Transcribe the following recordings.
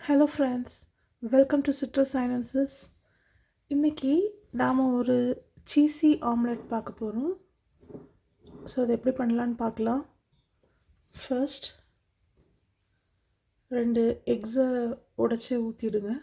Hello friends, welcome to citrus sinensis. இன்றைக்கி நாம் ஒரு சீஸி ஆம்லெட் பார்க்க போகிறோம். ஸோ அதை எப்படி பண்ணலான்னு பார்க்கலாம். ஃபர்ஸ்ட் 2 எக்ஸை உடைச்சி ஊற்றிடுங்க.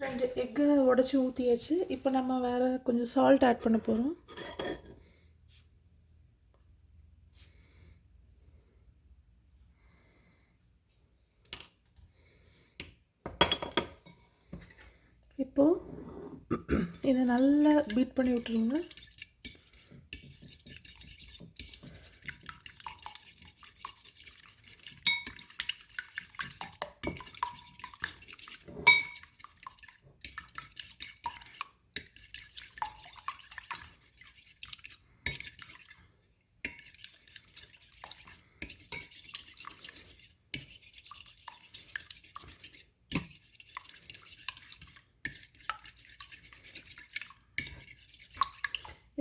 ரெண்டு எக்கை உடச்சி ஊற்றியாச்சு. இப்போ நம்ம வேறு கொஞ்சம் சால்ட் ஆட் பண்ண போகிறோம். இப்போது இதை நல்லா பீட் பண்ணி விட்டுருங்க.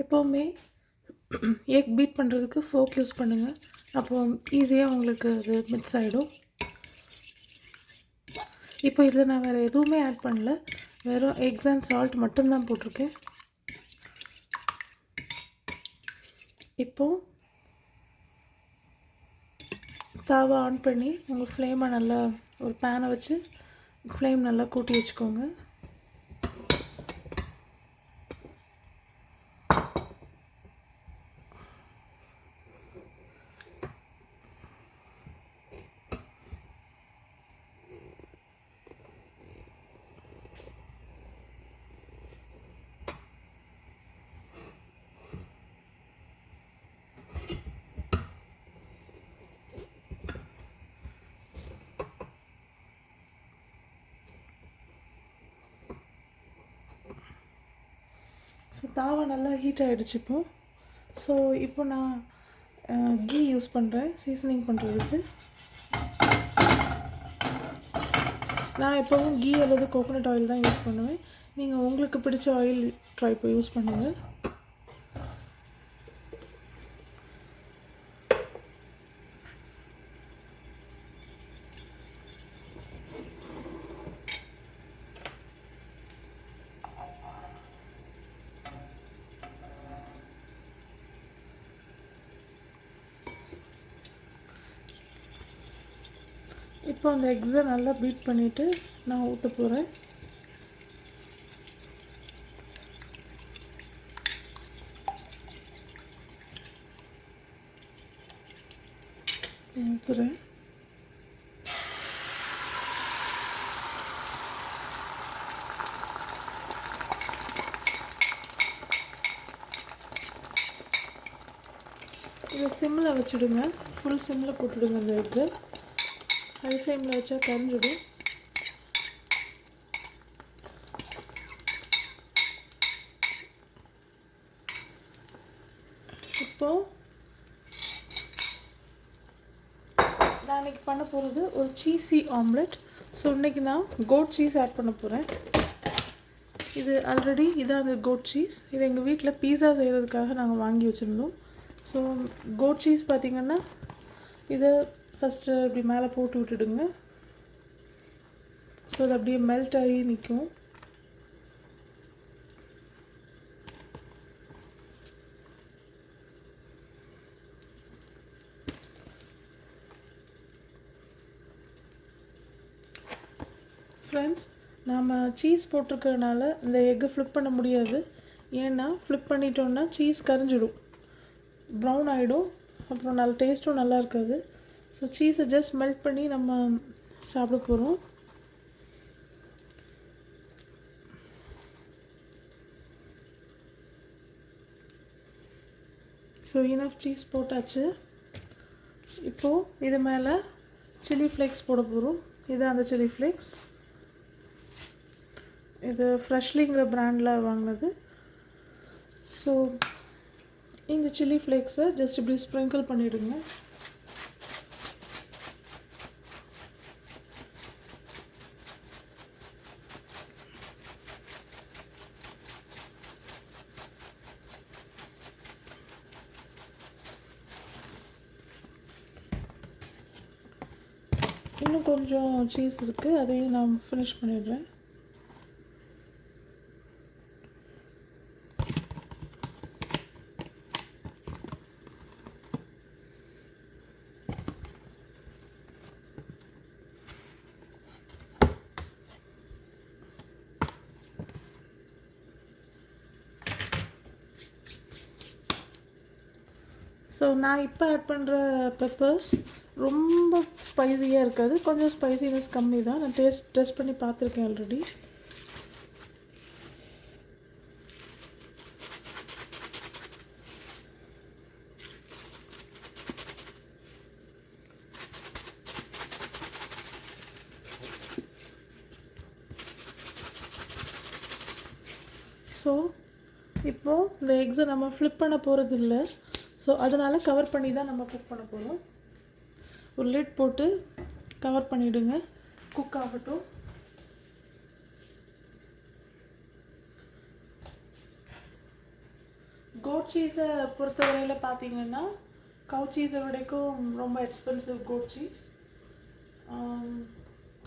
எப்போவுமே எக் பீட் பண்ணுறதுக்கு ஃபோக் யூஸ் பண்ணுங்கள். அப்போ ஈஸியாக உங்களுக்கு அது மிக்ஸ் ஆகிடும். இப்போ இதில் நான் வேறு எதுவுமே ஆட் பண்ணல, வெறும் எக்ஸ் அண்ட் சால்ட் மட்டும்தான் போட்டிருக்கேன். இப்போது தாவை ஆன் பண்ணி உங்கள் ஃப்ளேமை நல்லா ஒரு பேனை வச்சு ஃப்ளேம் நல்லா கூட்டி வச்சுக்கோங்க. ஸோ தாவை நல்லா ஹீட் ஆகிடுச்சு இப்போது. ஸோ இப்போ நான் கீ யூஸ் பண்ணுறேன் சீசனிங் பண்ணுறதுக்கு. நான் எப்போவும் கீ அல்லது கோகோனட் ஆயில் தான் யூஸ் பண்ணுவேன். நீங்கள் உங்களுக்கு பிடிச்ச ஆயில் இப்போ யூஸ் பண்ணுங்கள். இப்போ அந்த எக்ஸை நல்லா பீட் பண்ணிவிட்டு நான் ஊற்ற போகிறேன். ஊற்றுறேன். இதை சிம்மில் வச்சுடுங்க. ஃபுல் சிம்மில் போட்டுடுங்க. அந்த எக்கு ஹை ஃப்ளேமில் வச்சா கரைஞ்சிடும். இப்போது நான் இன்றைக்கி பண்ண போகிறது ஒரு சீஸி ஆம்லெட். ஸோ இன்றைக்கி நான் கோட் சீஸ் ஆட் பண்ண போகிறேன். இது ஆல்ரெடி இதான் அந்த கோட் சீஸ். இது எங்கள் வீட்டில் பீஸா செய்கிறதுக்காக நாங்கள் வாங்கி வச்சுருந்தோம். ஸோ கோட் சீஸ் பார்த்திங்கன்னா இதை ஃபஸ்ட்டு இப்படி மேலே போட்டு விட்டுடுங்க. ஸோ அது அப்படியே மெல்ட் ஆகி நிற்கும். ஃப்ரெண்ட்ஸ், நாம் சீஸ் போட்டிருக்கிறதுனால இந்த எக்கை ஃப்ளிப் பண்ண முடியாது. ஏன்னா ஃப்ளிப் பண்ணிட்டோன்னா சீஸ் கரைஞ்சிடும், ப்ரௌன் ஆகிடும். அப்புறம் நல்ல டேஸ்ட்டும் நல்லா இருக்காது. ஸோ சீஸை ஜஸ்ட் மெல்ட் பண்ணி நம்ம சாப்பிட போகிறோம். ஸோ இனஃப் சீஸ் போட்டாச்சு. இப்போது இது மேலே சில்லி ஃப்ளேக்ஸ் போட போகிறோம். இது அந்த சில்லி ஃப்ளேக்ஸ், இது ஃப்ரெஷ்லிங்கிற பிராண்டில் வாங்கினது. ஸோ இந்த சில்லி ஃப்ளேக்ஸை ஜஸ்ட் இப்படி ஸ்ப்ரிங்கிள் பண்ணிவிடுங்க. இன்னும் கொஞ்சம் சீஸ் இருக்குது, அதையும் நான் ஃபினிஷ் பண்ணிடுறேன். ஸோ நான் இப்போ ஆட் பண்ணுற பெப்பர்ஸ் ரொம்ப ஸ்பைஸியாக இருக்காது, கொஞ்சம் ஸ்பைசினஸ் கம்மி தான். நான் டெஸ்ட் பண்ணி பார்த்துருக்கேன் ஆல்ரெடி. ஸோ இப்போது இந்த எக்ஸை நம்ம ஃப்ளிப் பண்ண போகிறது இல்லை. ஸோ அதனால் கவர் பண்ணி தான் நம்ம குக் பண்ண போகிறோம். ஒரு லிட் போட்டு கவர் பண்ணிவிடுங்க, குக் ஆகட்டும். கோட் சீஸை பொறுத்தவரையில் பார்த்தீங்கன்னா கவு சீஸை விடைக்கும் ரொம்ப எக்ஸ்பென்சிவ் கோட் சீஸ்.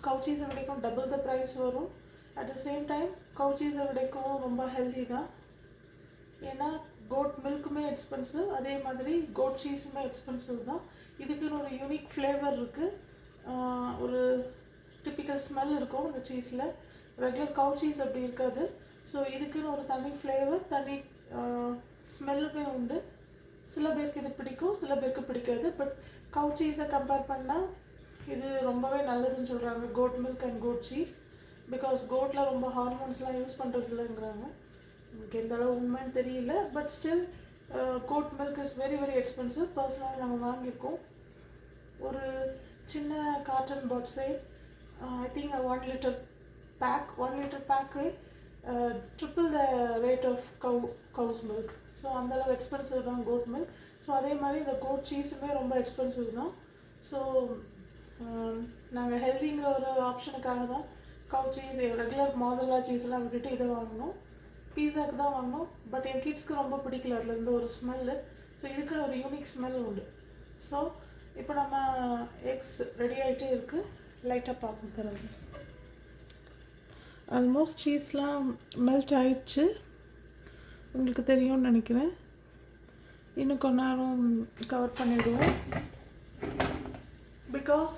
கவு சீஸை விடைக்கும் டபுள் த ப்ரைஸ் வரும். At the same time cow சீஸை விடைக்கும் ரொம்ப ஹெல்தி தான். ஏன்னா கோட் மில்க்குமே எக்ஸ்பென்சிவ், அதே மாதிரி கோட் சீஸுமே எக்ஸ்பென்சிவ் தான். இதுக்குன்னு ஒரு யூனிக் ஃப்ளேவர் இருக்குது, ஒரு டிப்பிக்கல் ஸ்மெல் இருக்கும் இந்த சீஸில். ரெகுலர் கவு சீஸ் அப்படி இருக்காது. ஸோ இதுக்குன்னு ஒரு தனி ஃப்ளேவர், தனி ஸ்மெல்லுமே உண்டு. சில பேருக்கு இது பிடிக்கும், சில பேருக்கு பிடிக்காது. பட் கவு சீஸை கம்பேர் பண்ணால் இது ரொம்பவே நல்லதுன்னு சொல்கிறாங்க, goat milk and goat cheese. Because கோட்டில் ரொம்ப ஹார்மோன்ஸ்லாம் யூஸ் பண்ணுறது இல்லைங்கிறாங்க. எனக்கு எந்த அளவு உண்மைன்னு தெரியல. But still goat milk is very very expensive. பர்சனலாக நாங்கள் வாங்கியிருக்கோம். ஒரு சின்ன காட்டன் பாக்ஸே I think 1 litre pack, 1 litre பேக்கு triple the rate of cow's milk. So அந்தளவு எக்ஸ்பென்சிவ் தான் கோட் மில்க். ஸோ அதே மாதிரி இந்த கோட் சீஸுமே ரொம்ப எக்ஸ்பென்சிவ் தான். ஸோ நாங்கள் ஹெல்திங்கிற ஒரு ஆப்ஷனுக்காக தான் கவு சீஸ், ரெகுலர் மாசல்லா சீஸ்லாம் விட்டுட்டு இதை வாங்கினோம். பீஸாவுக்கு தான் வாங்கினோம். பட் என் கிட்ஸ்க்கு ரொம்ப பிடிக்கல அதுலேருந்து ஒரு ஸ்மெல்லு. ஸோ இதுக்கு ஒரு யூனிக் ஸ்மெல் உண்டு. ஸோ இப்போ நம்ம எக்ஸ் ரெடி ஆகிட்டே இருக்குது. லைட்டாக பார்க்க தரது. ஆல்மோஸ்ட் சீஸ்லாம் மெல்ட் ஆயிடுச்சு, உங்களுக்கு தெரியும்னு நினைக்கிறேன். இன்னும் கொஞ்ச நேரம் கவர் பண்ணிவிடுவோம். பிகாஸ்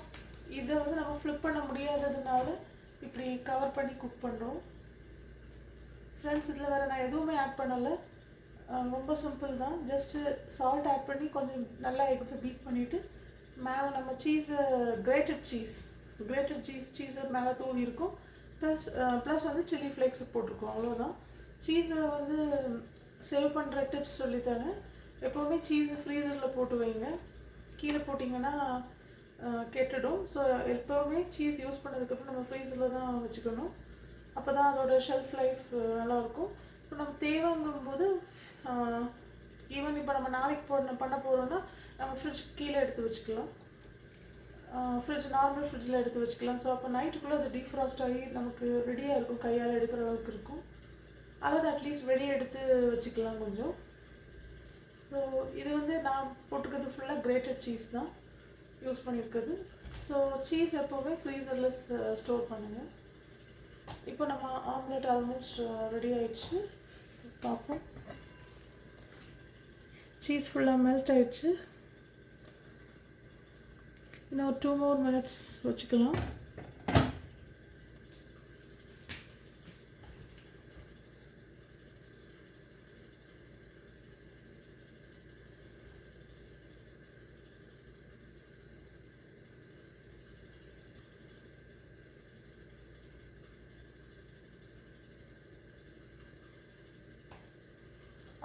இதை வந்து நம்ம ஃப்ளிப் பண்ண முடியாததுனால இப்படி கவர் பண்ணி குக் பண்ணுறோம். ஃப்ரெண்ட்ஸ், இதில் வேறு நான் எதுவுமே ஆட் பண்ணலை, ரொம்ப சிம்பிள் தான். ஜஸ்ட்டு சால்ட் ஆட் பண்ணி கொஞ்சம் நல்லா எக்ஸை பீட் பண்ணிவிட்டு மேலே நம்ம சீஸை கிரேட்டட் சீஸை மேலே தூவி இருக்கும். ப்ளஸ் வந்து சில்லி ஃப்ளேக்ஸ் போட்டிருக்கோம், அவ்வளோதான். சீஸை வந்து சேவ் பண்ணுற டிப்ஸ் சொல்லித்தரேன். எப்போவுமே சீஸை ஃப்ரீசரில் போட்டு வைங்க, கீழே போட்டிங்கன்னா கெட்டுடும். ஸோ எப்போவுமே சீஸ் யூஸ் பண்ணதுக்கப்புறம் நம்ம ஃப்ரீசரில் தான் வச்சுக்கணும். அப்போ தான் அதோட ஷெல்ஃப் லைஃப் நல்லாயிருக்கும். இப்போ நம்ம தேவைங்கும்போது ஈவன் இப்போ நம்ம நாளைக்கு பண்ண போகிறோன்னா நம்ம ஃப்ரிட்ஜ் கீழே எடுத்து வச்சுக்கலாம், நார்மல் ஃப்ரிட்ஜில் எடுத்து வச்சுக்கலாம். ஸோ அப்போ நைட்டுக்குள்ளே அது டீஃப்ராஸ்ட் ஆகி நமக்கு ரெடியாக இருக்கும், கையால் எடுக்கிற அளவுக்கு இருக்கும். அல்லது அட்லீஸ்ட் வெளியே எடுத்து வச்சுக்கலாம் கொஞ்சம். ஸோ இது வந்து நான் போட்டுக்கிறது ஃபுல்லாக கிரேட்டட் சீஸ் தான் யூஸ் பண்ணியிருக்குது. ஸோ சீஸ் எப்போவுமே ஃப்ரீசரில் ஸ்டோர் பண்ணுங்கள். இப்போ நம்ம ஆம்லெட் ஆல்மோஸ்ட் ரெடி ஆகிடுச்சு, பார்ப்போம். சீஸ் ஃபுல்லாக மெல்ட் ஆகிடுச்சு. இன்னும் 2 more minutes வச்சுக்கலாம்.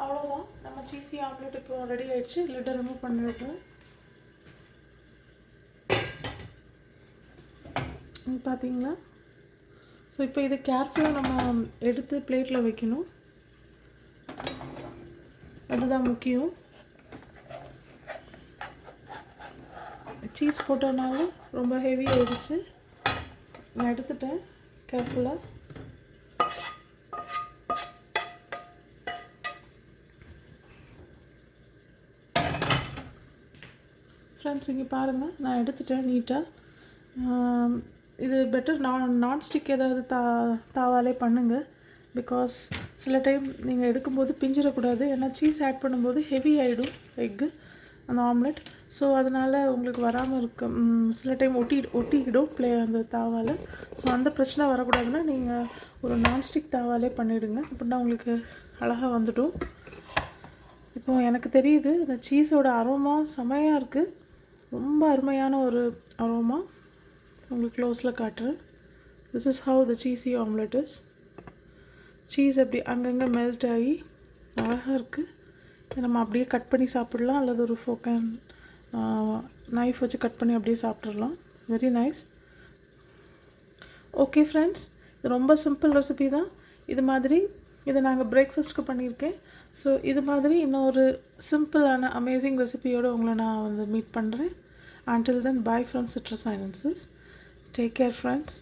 அவ்வளோதான், நம்ம சீஸி ஆம்லெட் இப்போ ரெடி ஆகிடுச்சு. லிட்டை ரிமூவ் பண்ணிவிடுறேன். பார்த்தீங்களா? ஸோ இப்போ இதை கேர்ஃபுல்லாக நம்ம எடுத்து பிளேட்டில் வைக்கணும், அதுதான் முக்கியம். சீஸ் போட்டனால ரொம்ப ஹெவி ஆகிடுச்சு. நான் எடுத்துட்டேன் கேர்ஃபுல்லாக. ஃப்ரெண்ட்ஸ் இங்கே பாருங்கள், நான் எடுத்துட்டேன் நீட்டாக. இது பெட்டர் நான்ஸ்டிக் ஏதாவது தாவாலே பண்ணுங்கள். பிகாஸ் சில டைம் நீங்கள் எடுக்கும்போது பிஞ்சிடக்கூடாது, ஏன்னா சீஸ் ஆட் பண்ணும்போது ஹெவி ஆகிடும் எக்கு அந்த ஆம்லெட். ஸோ அதனால் உங்களுக்கு வராமல் இருக்க சில டைம் ஒட்டிக்கிடும் அந்த தாவால். ஸோ அந்த பிரச்சனை வரக்கூடாதுன்னா நீங்கள் ஒரு நான்ஸ்டிக் தாவாலே பண்ணிவிடுங்க, அப்படின்னா உங்களுக்கு அழகாக வந்துடும். இப்போது எனக்கு தெரியுது இந்த சீஸோட அரோமா செமையாக இருக்குது, ரொம்ப அருமையான ஒரு அரோமா. உங்களுக்கு க்ளோஸில் காட்டுறேன். This is how the cheesy omelette is. Cheese அப்படி அங்கங்கே மெல்ட் ஆகி அழகாக இருக்குது. நம்ம அப்படியே கட் பண்ணி சாப்பிடலாம், அல்லது ஒரு ஃபோக் அண்ட் நைஃப் வச்சு கட் பண்ணி அப்படியே சாப்பிட்றலாம். Very nice. ஓகே ஃப்ரெண்ட்ஸ், இது ரொம்ப சிம்பிள் ரெசிபி தான். இது மாதிரி இதை நாங்கள் பிரேக்ஃபாஸ்ட்டுக்கு பண்ணியிருக்கேன். ஸோ இது மாதிரி இன்னொரு சிம்பிளான அமேசிங் ரெசிபியோடு உங்களை நான் மீட் பண்ணுறேன். Until then, bye from Citrus Sciences. Take care, friends.